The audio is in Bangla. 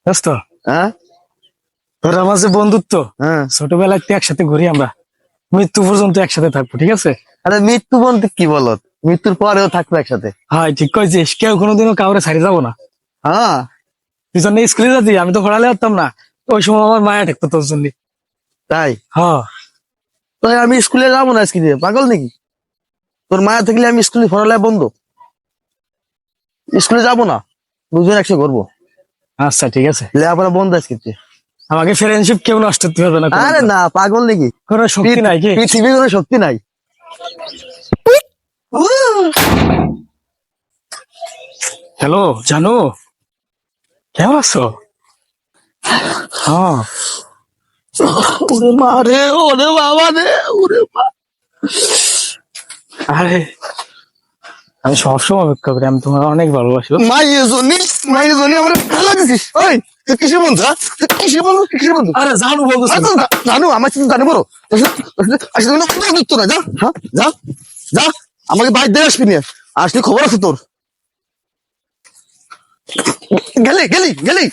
দোস্ত, হ্যাঁ তোর আমার যে বন্ধুত্ব, হ্যাঁ। ছোটবেলায় তো একসাথে ঘুরি আমরা, মৃত্যু পর্যন্ত একসাথে থাকবো, ঠিক আছে? আরে মৃত্যু বলতে কি বলত, মৃত্যুর পরেও থাকবো একসাথে। হ্যাঁ, ঠিক কইছিস, কেউ কোনোদিনও কাউরে ছাড়ি যাবো না। হ্যাঁ তুই জন্য স্কুলে যাতি, আমি তো পড়ালে পারতাম না। ওই সময় আমার মায়া ঠেকতো তোর জন্য। তাই? হ্যাঁ। তাই আমি স্কুলে যাবো না আজকে দিয়ে, পাগল নাকি? তোর মায়া থাকলে আমি স্কুলে পড়ালে বন্ধ, স্কুলে যাবো না, দুজন একসাথে করবো। আচ্ছা ঠিক আছে, লেখাপড়া বন্ধ আজকে দিয়ে। আমাকে ফ্রেন্ডশিপ কেউ নষ্ট করতে হবে না, আরে না, পাগল নাকি? কোনো শক্তি নাই কি? পৃথিবীর কোনো শক্তি নাই। হ্যালো জানো, কেমন আছো? হ্যাঁ। ওরে মা রে, ওরে বাবা রে, ওরে মা। আরে আমি সবসময় অপেক্ষা করি, আমি তোমার অনেক ভালোবাসি। মায়ের জন্য আমরা ফেলা দিছিস। ওই তুই কিসের বন্ধু? হ্যাঁ? তুই কিসের বন্ধু? তুই কিসের বন্ধু? আরে জানো বলতো, আরে তো জানো, আমার সাথে জানি বড়। আসলে না, কোনো দূর তো না, যা। হ্যাঁ যা, যা। আমাকে বাইর দিয়ে আসবি নিয়ে, আসলে খবর আছে তোর। গেলি গেলি গেলি